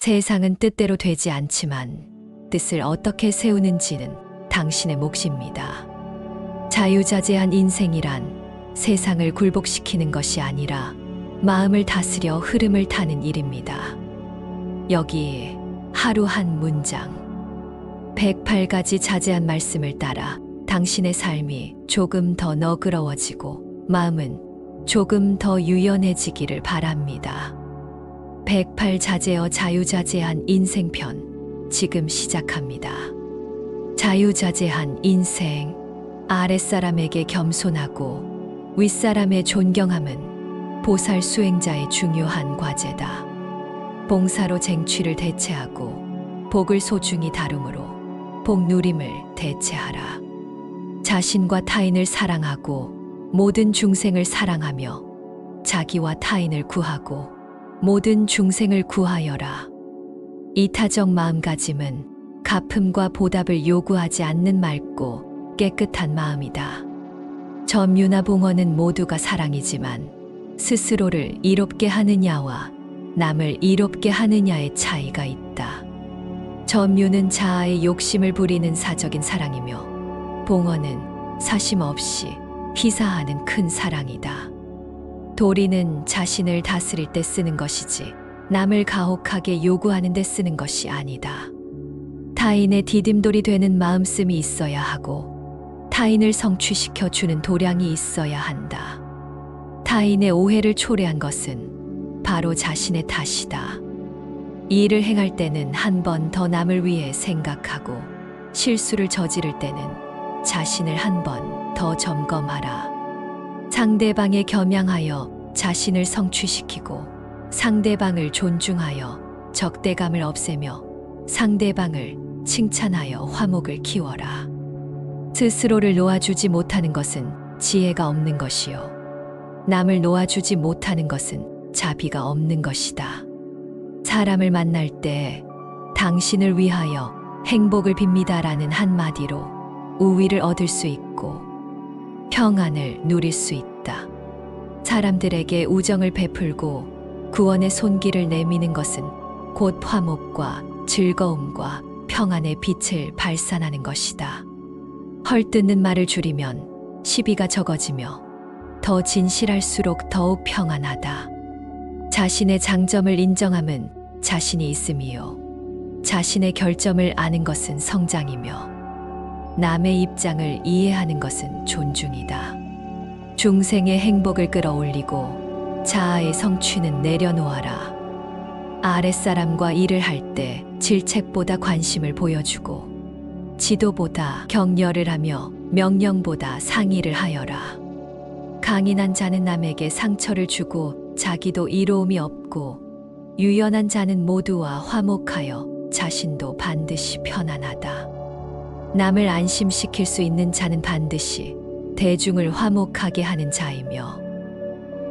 세상은 뜻대로 되지 않지만 뜻을 어떻게 세우는지는 당신의 몫입니다. 자유자재한 인생이란 세상을 굴복시키는 것이 아니라 마음을 다스려 흐름을 타는 일입니다. 여기 하루 한 문장. 108가지 자제한 말씀을 따라 당신의 삶이 조금 더 너그러워지고 마음은 조금 더 유연해지기를 바랍니다. 108 자제어 자유자재한 인생편 지금 시작합니다. 자유자재한 인생. 아랫사람에게 겸손하고 윗사람의 존경함은 보살 수행자의 중요한 과제다. 봉사로 쟁취를 대체하고 복을 소중히 다룸으로 복누림을 대체하라. 자신과 타인을 사랑하고 모든 중생을 사랑하며 자기와 타인을 구하고 모든 중생을 구하여라. 이타적 마음가짐은 갚음과 보답을 요구하지 않는 맑고 깨끗한 마음이다. 점유나 봉헌은 모두가 사랑이지만 스스로를 이롭게 하느냐와 남을 이롭게 하느냐의 차이가 있다. 점유는 자아의 욕심을 부리는 사적인 사랑이며 봉헌은 사심 없이 희사하는 큰 사랑이다. 도리는 자신을 다스릴 때 쓰는 것이지 남을 가혹하게 요구하는 데 쓰는 것이 아니다. 타인의 디딤돌이 되는 마음씀이 있어야 하고 타인을 성취시켜 주는 도량이 있어야 한다. 타인의 오해를 초래한 것은 바로 자신의 탓이다. 이 일을 행할 때는 한 번 더 남을 위해 생각하고 실수를 저지를 때는 자신을 한 번 더 점검하라. 상대방에 겸양하여 자신을 성취시키고 상대방을 존중하여 적대감을 없애며 상대방을 칭찬하여 화목을 키워라. 스스로를 놓아주지 못하는 것은 지혜가 없는 것이요. 남을 놓아주지 못하는 것은 자비가 없는 것이다. 사람을 만날 때 당신을 위하여 행복을 빕니다라는 한마디로 우위를 얻을 수 있고 평안을 누릴 수 있다. 사람들에게 우정을 베풀고 구원의 손길을 내미는 것은 곧 화목과 즐거움과 평안의 빛을 발산하는 것이다. 헐뜯는 말을 줄이면 시비가 적어지며 더 진실할수록 더욱 평안하다. 자신의 장점을 인정함은 자신이 있음이요. 자신의 결점을 아는 것은 성장이며 남의 입장을 이해하는 것은 존중이다. 중생의 행복을 끌어올리고 자아의 성취는 내려놓아라. 아랫사람과 일을 할 때 질책보다 관심을 보여주고 지도보다 격려를 하며 명령보다 상의를 하여라. 강인한 자는 남에게 상처를 주고 자기도 이로움이 없고 유연한 자는 모두와 화목하여 자신도 반드시 편안하다. 남을 안심시킬 수 있는 자는 반드시 대중을 화목하게 하는 자이며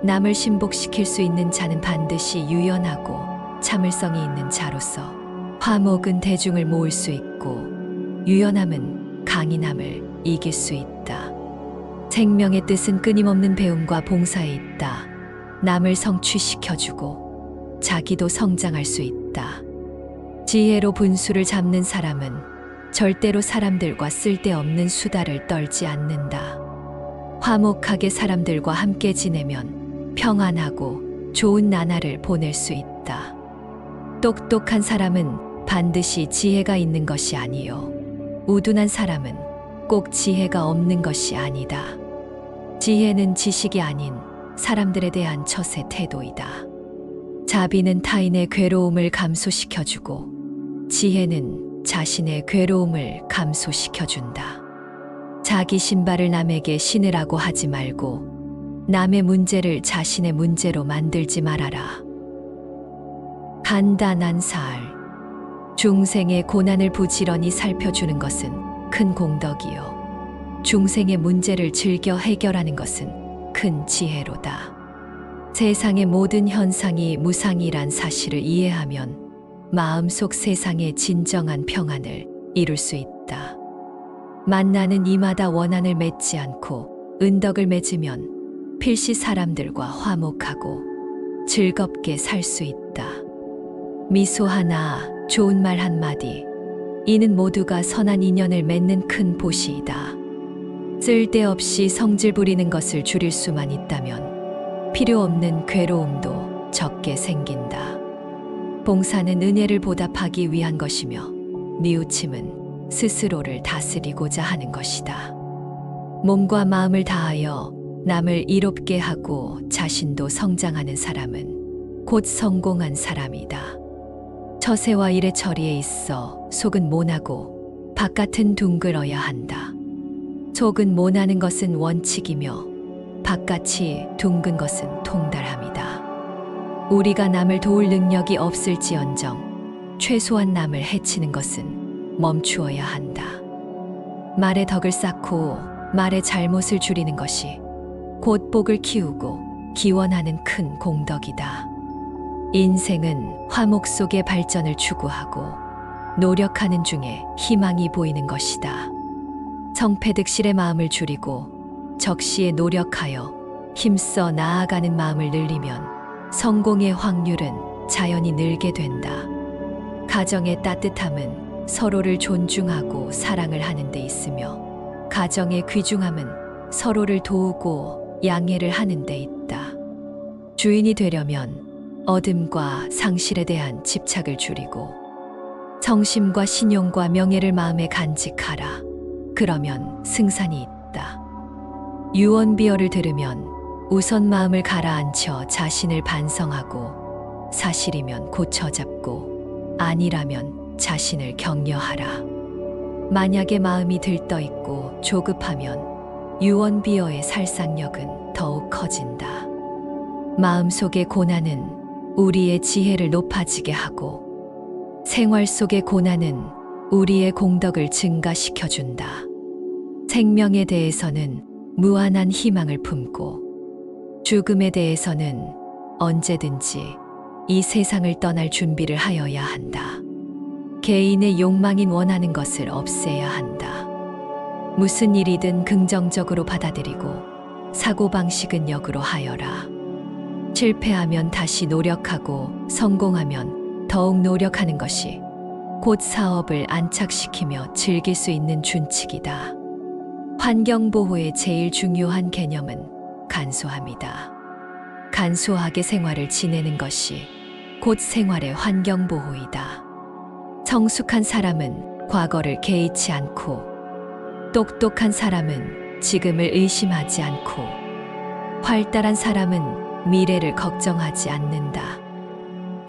남을 신복시킬 수 있는 자는 반드시 유연하고 참을성이 있는 자로서 화목은 대중을 모을 수 있고 유연함은 강인함을 이길 수 있다. 생명의 뜻은 끊임없는 배움과 봉사에 있다. 남을 성취시켜주고 자기도 성장할 수 있다. 지혜로 분수를 잡는 사람은 절대로 사람들과 쓸데없는 수다를 떨지 않는다. 화목하게 사람들과 함께 지내면 평안하고 좋은 나날을 보낼 수 있다. 똑똑한 사람은 반드시 지혜가 있는 것이 아니요. 우둔한 사람은 꼭 지혜가 없는 것이 아니다. 지혜는 지식이 아닌 사람들에 대한 처세 태도이다. 자비는 타인의 괴로움을 감소시켜주고 지혜는 자신의 괴로움을 감소시켜준다. 자기 신발을 남에게 신으라고 하지 말고 남의 문제를 자신의 문제로 만들지 말아라. 간단한 살. 중생의 고난을 부지런히 살펴주는 것은 큰 공덕이요. 중생의 문제를 즐겨 해결하는 것은 큰 지혜로다. 세상의 모든 현상이 무상이란 사실을 이해하면 마음속 세상의 진정한 평안을 이룰 수 있다. 만나는 이마다 원한을 맺지 않고 은덕을 맺으면 필시 사람들과 화목하고 즐겁게 살 수 있다. 미소 하나, 좋은 말 한마디. 이는 모두가 선한 인연을 맺는 큰 보시이다. 쓸데없이 성질 부리는 것을 줄일 수만 있다면 필요 없는 괴로움도 적게 생긴다. 봉사는 은혜를 보답하기 위한 것이며 뉘우침은 스스로를 다스리고자 하는 것이다. 몸과 마음을 다하여 남을 이롭게 하고 자신도 성장하는 사람은 곧 성공한 사람이다. 처세와 일의 처리에 있어 속은 모나고 바깥은 둥글어야 한다. 속은 모나는 것은 원칙이며 바깥이 둥근 것은 통달함이다. 우리가 남을 도울 능력이 없을지언정 최소한 남을 해치는 것은 멈추어야 한다. 말의 덕을 쌓고 말의 잘못을 줄이는 것이 곧 복을 키우고 기원하는 큰 공덕이다. 인생은 화목 속의 발전을 추구하고 노력하는 중에 희망이 보이는 것이다. 성패득실의 마음을 줄이고 적시에 노력하여 힘써 나아가는 마음을 늘리면 성공의 확률은 자연히 늘게 된다. 가정의 따뜻함은 서로를 존중하고 사랑을 하는 데 있으며 가정의 귀중함은 서로를 도우고 양해를 하는 데 있다. 주인이 되려면 어둠과 상실에 대한 집착을 줄이고 성심과 신용과 명예를 마음에 간직하라. 그러면 승산이 있다. 유언비어를 들으면 우선 마음을 가라앉혀 자신을 반성하고 사실이면 고쳐잡고 아니라면 자신을 격려하라. 만약에 마음이 들떠있고 조급하면 유언비어의 살상력은 더욱 커진다. 마음속의 고난은 우리의 지혜를 높아지게 하고 생활 속의 고난은 우리의 공덕을 증가시켜준다. 생명에 대해서는 무한한 희망을 품고 죽음에 대해서는 언제든지 이 세상을 떠날 준비를 하여야 한다. 개인의 욕망인 원하는 것을 없애야 한다. 무슨 일이든 긍정적으로 받아들이고 사고방식은 역으로 하여라. 실패하면 다시 노력하고 성공하면 더욱 노력하는 것이 곧 사업을 안착시키며 즐길 수 있는 준칙이다. 환경보호의 제일 중요한 개념은 간소함이다. 간소하게 생활을 지내는 것이 곧 생활의 환경보호이다. 성숙한 사람은 과거를 개의치 않고 똑똑한 사람은 지금을 의심하지 않고 활달한 사람은 미래를 걱정하지 않는다.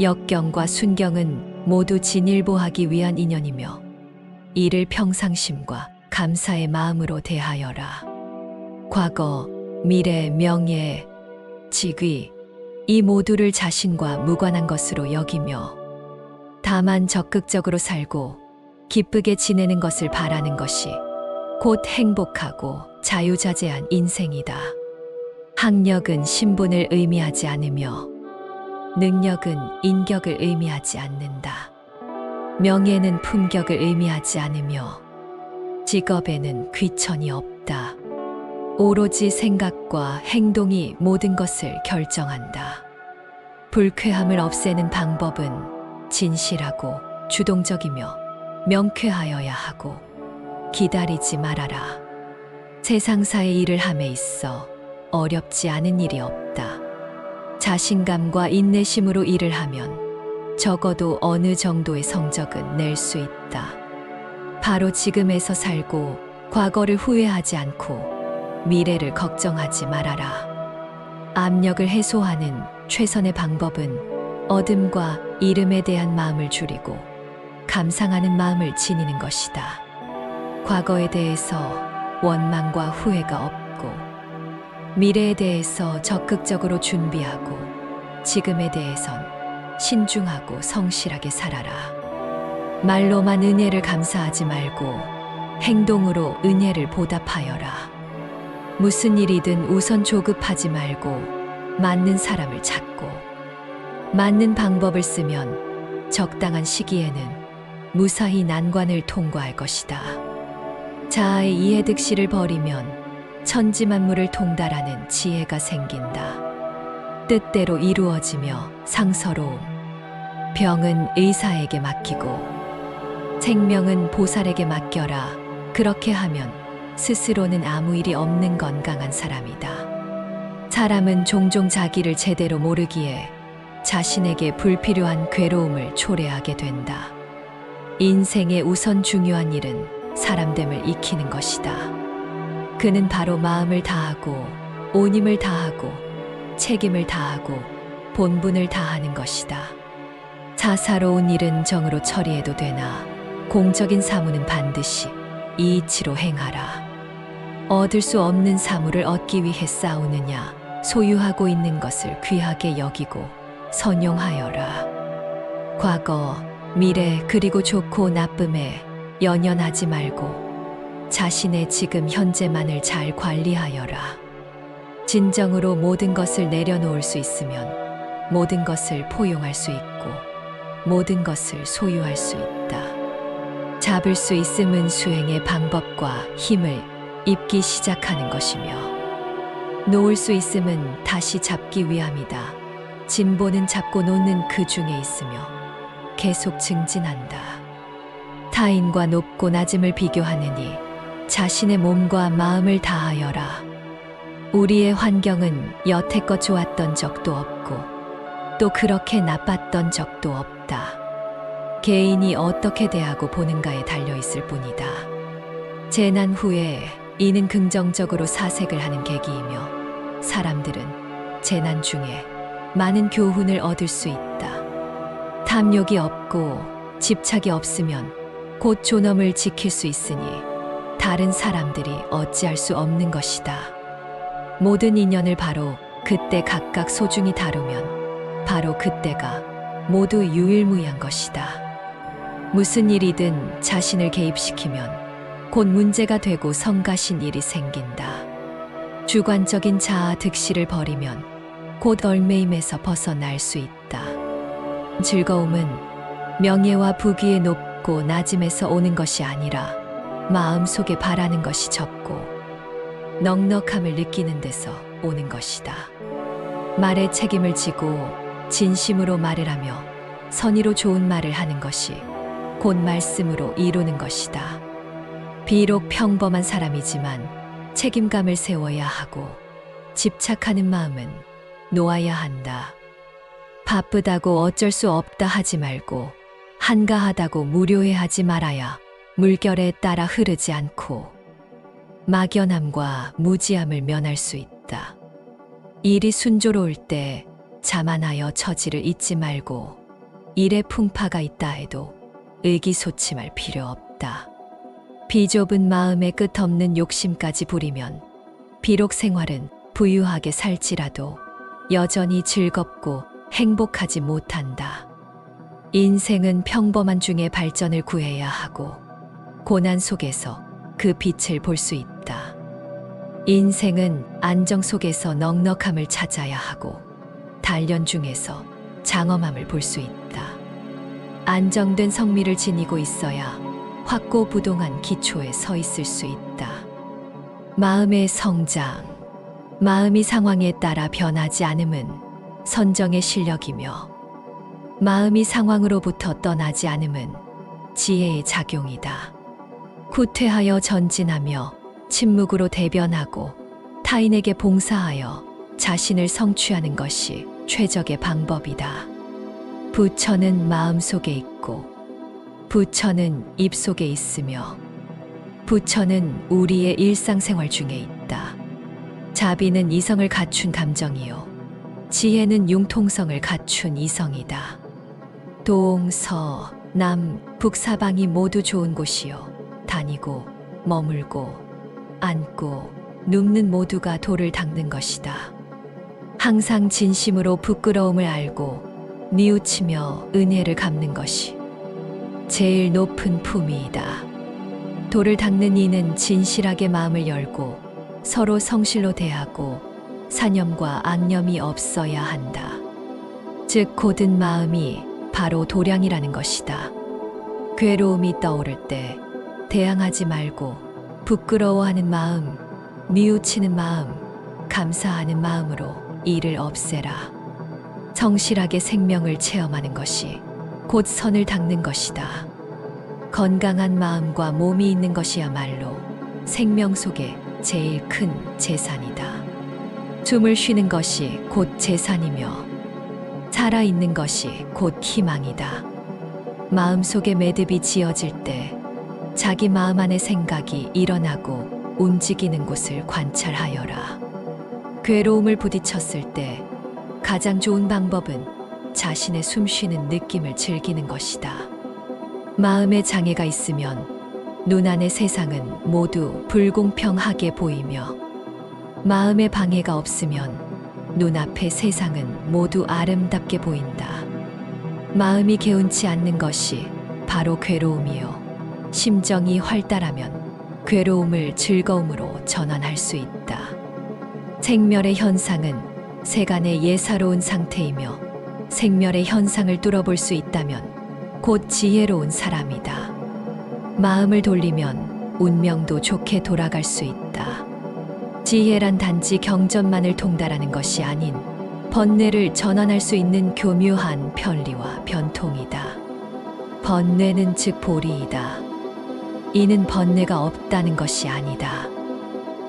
역경과 순경은 모두 진일보하기 위한 인연이며 이를 평상심과 감사의 마음으로 대하여라. 과거, 미래, 명예, 직위 이 모두를 자신과 무관한 것으로 여기며 다만 적극적으로 살고 기쁘게 지내는 것을 바라는 것이 곧 행복하고 자유자재한 인생이다. 학력은 신분을 의미하지 않으며 능력은 인격을 의미하지 않는다. 명예는 품격을 의미하지 않으며 직업에는 귀천이 없다. 오로지 생각과 행동이 모든 것을 결정한다. 불쾌함을 없애는 방법은 진실하고 주동적이며 명쾌하여야 하고 기다리지 말아라. 세상사의 일을 함에 있어 어렵지 않은 일이 없다. 자신감과 인내심으로 일을 하면 적어도 어느 정도의 성적은 낼 수 있다. 바로 지금에서 살고 과거를 후회하지 않고 미래를 걱정하지 말아라. 압력을 해소하는 최선의 방법은 어둠과 이름에 대한 마음을 줄이고 감상하는 마음을 지니는 것이다. 과거에 대해서 원망과 후회가 없고 미래에 대해서 적극적으로 준비하고 지금에 대해선 신중하고 성실하게 살아라. 말로만 은혜를 감사하지 말고 행동으로 은혜를 보답하여라. 무슨 일이든 우선 조급하지 말고 맞는 사람을 찾고 맞는 방법을 쓰면 적당한 시기에는 무사히 난관을 통과할 것이다. 자아의 이해득실을 버리면 천지만물을 통달하는 지혜가 생긴다. 뜻대로 이루어지며 상서로움, 병은 의사에게 맡기고 생명은 보살에게 맡겨라. 그렇게 하면 스스로는 아무 일이 없는 건강한 사람이다. 사람은 종종 자기를 제대로 모르기에 자신에게 불필요한 괴로움을 초래하게 된다. 인생의 우선 중요한 일은 사람됨을 익히는 것이다. 그는 바로 마음을 다하고 온 힘을 다하고 책임을 다하고 본분을 다하는 것이다. 사사로운 일은 정으로 처리해도 되나 공적인 사무는 반드시 이치로 행하라. 얻을 수 없는 사물을 얻기 위해 싸우느냐, 소유하고 있는 것을 귀하게 여기고 선용하여라. 과거, 미래 그리고 좋고 나쁨에 연연하지 말고 자신의 지금 현재만을 잘 관리하여라. 진정으로 모든 것을 내려놓을 수 있으면 모든 것을 포용할 수 있고 모든 것을 소유할 수 있다. 잡을 수 있음은 수행의 방법과 힘을 입기 시작하는 것이며 놓을 수 있음은 다시 잡기 위함이다. 진보는 잡고 놓는 그 중에 있으며 계속 증진한다. 타인과 높고 낮음을 비교하느니 자신의 몸과 마음을 다하여라. 우리의 환경은 여태껏 좋았던 적도 없고 또 그렇게 나빴던 적도 없다. 개인이 어떻게 대하고 보는가에 달려있을 뿐이다. 재난 후에 이는 긍정적으로 사색을 하는 계기이며 사람들은 재난 중에 많은 교훈을 얻을 수 있다. 탐욕이 없고 집착이 없으면 곧 존엄을 지킬 수 있으니 다른 사람들이 어찌할 수 없는 것이다. 모든 인연을 바로 그때 각각 소중히 다루면 바로 그때가 모두 유일무이한 것이다. 무슨 일이든 자신을 개입시키면 곧 문제가 되고 성가신 일이 생긴다. 주관적인 자아 득실을 버리면 곧 얼매임에서 벗어날 수 있다. 즐거움은 명예와 부귀에 높고 낮음에서 오는 것이 아니라 마음속에 바라는 것이 적고 넉넉함을 느끼는 데서 오는 것이다. 말에 책임을 지고 진심으로 말을 하며 선의로 좋은 말을 하는 것이 곧 말씀으로 이루는 것이다. 비록 평범한 사람이지만 책임감을 세워야 하고 집착하는 마음은 놓아야 한다. 바쁘다고 어쩔 수 없다 하지 말고 한가하다고 무료해하지 말아야 물결에 따라 흐르지 않고 막연함과 무지함을 면할 수 있다. 일이 순조로울 때 자만하여 처지를 잊지 말고 일에 풍파가 있다 해도 의기소침할 필요 없다. 비좁은 마음에 끝없는 욕심까지 부리면 비록 생활은 부유하게 살지라도 여전히 즐겁고 행복하지 못한다. 인생은 평범한 중에 발전을 구해야 하고 고난 속에서 그 빛을 볼 수 있다. 인생은 안정 속에서 넉넉함을 찾아야 하고 단련 중에서 장엄함을 볼 수 있다. 안정된 성미를 지니고 있어야 확고부동한 기초에 서 있을 수 있다. 마음의 성장, 마음이 상황에 따라 변하지 않음은 선정의 실력이며 마음이 상황으로부터 떠나지 않음은 지혜의 작용이다. 후퇴하여 전진하며 침묵으로 대변하고 타인에게 봉사하여 자신을 성취하는 것이 최적의 방법이다. 부처는 마음속에 있고 부처는 입속에 있으며 부처는 우리의 일상생활 중에 있다. 자비는 이성을 갖춘 감정이요 지혜는 융통성을 갖춘 이성이다. 동, 서, 남, 북사방이 모두 좋은 곳이요 다니고 머물고 앉고 눕는 모두가 도를 닦는 것이다. 항상 진심으로 부끄러움을 알고 뉘우치며 은혜를 갚는 것이 제일 높은 품위이다. 도를 닦는 이는 진실하게 마음을 열고 서로 성실로 대하고 사념과 악념이 없어야 한다. 즉 고든 마음이 바로 도량이라는 것이다. 괴로움이 떠오를 때 대항하지 말고 부끄러워하는 마음, 뉘우치는 마음, 감사하는 마음으로 이를 없애라. 성실하게 생명을 체험하는 것이 곧 선을 닦는 것이다. 건강한 마음과 몸이 있는 것이야말로 생명 속에 제일 큰 재산이다. 숨을 쉬는 것이 곧 재산이며 살아있는 것이 곧 희망이다. 마음속에 매듭이 지어질 때 자기 마음 안의 생각이 일어나고 움직이는 곳을 관찰하여라. 괴로움을 부딪혔을 때 가장 좋은 방법은 자신의 숨쉬는 느낌을 즐기는 것이다. 마음에 장애가 있으면 눈 안의 세상은 모두 불공평하게 보이며 마음에 방해가 없으면 눈앞의 세상은 모두 아름답게 보인다. 마음이 개운치 않는 것이 바로 괴로움이요. 심정이 활달하면 괴로움을 즐거움으로 전환할 수 있다. 생멸의 현상은 세간의 예사로운 상태이며 생멸의 현상을 뚫어볼 수 있다면 곧 지혜로운 사람이다. 마음을 돌리면 운명도 좋게 돌아갈 수 있다. 지혜란 단지 경전만을 통달하는 것이 아닌 번뇌를 전환할 수 있는 교묘한 편리와 변통이다. 번뇌는 즉 보리이다. 이는 번뇌가 없다는 것이 아니다.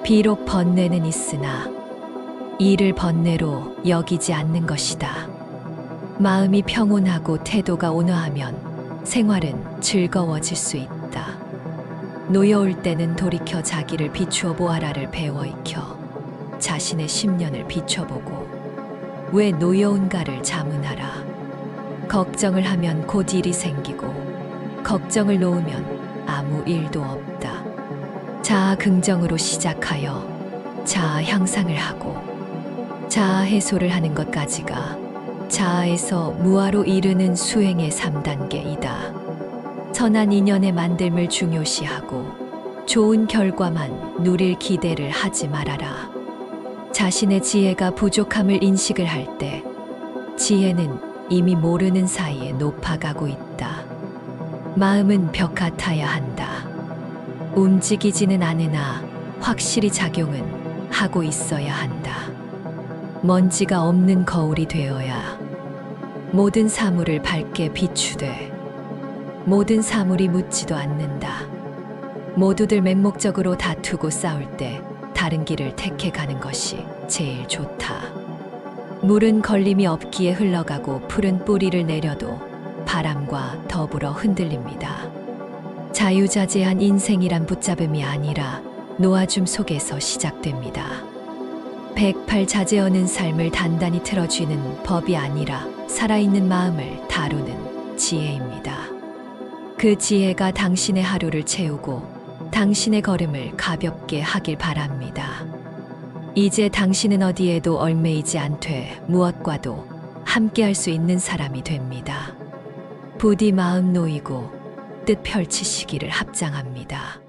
비록 번뇌는 있으나 이를 번뇌로 여기지 않는 것이다. 마음이 평온하고 태도가 온화하면 생활은 즐거워질 수 있다. 노여울 때는 돌이켜 자기를 비추어 보아라를 배워 익혀 자신의 심년을 비춰보고 왜 노여운가를 자문하라. 걱정을 하면 곧 일이 생기고 걱정을 놓으면 아무 일도 없다. 자아 긍정으로 시작하여 자아 향상을 하고 자아 해소를 하는 것까지가 자아에서 무아로 이르는 수행의 3단계이다. 선한 인연의 만듦을 중요시하고 좋은 결과만 누릴 기대를 하지 말아라. 자신의 지혜가 부족함을 인식을 할 때 지혜는 이미 모르는 사이에 높아가고 있다. 마음은 벽 같아야 한다. 움직이지는 않으나 확실히 작용은 하고 있어야 한다. 먼지가 없는 거울이 되어야 모든 사물을 밝게 비추되 모든 사물이 묻지도 않는다. 모두들 맹목적으로 다투고 싸울 때 다른 길을 택해 가는 것이 제일 좋다. 물은 걸림이 없기에 흘러가고 푸른 뿌리를 내려도 바람과 더불어 흔들립니다. 자유자재한 인생이란 붙잡음이 아니라 놓아줌 속에서 시작됩니다. 108자재어는 삶을 단단히 틀어쥐는 법이 아니라 살아있는 마음을 다루는 지혜입니다. 그 지혜가 당신의 하루를 채우고 당신의 걸음을 가볍게 하길 바랍니다. 이제 당신은 어디에도 얽매이지 않되 무엇과도 함께할 수 있는 사람이 됩니다. 부디 마음 놓이고 뜻 펼치시기를 합장합니다.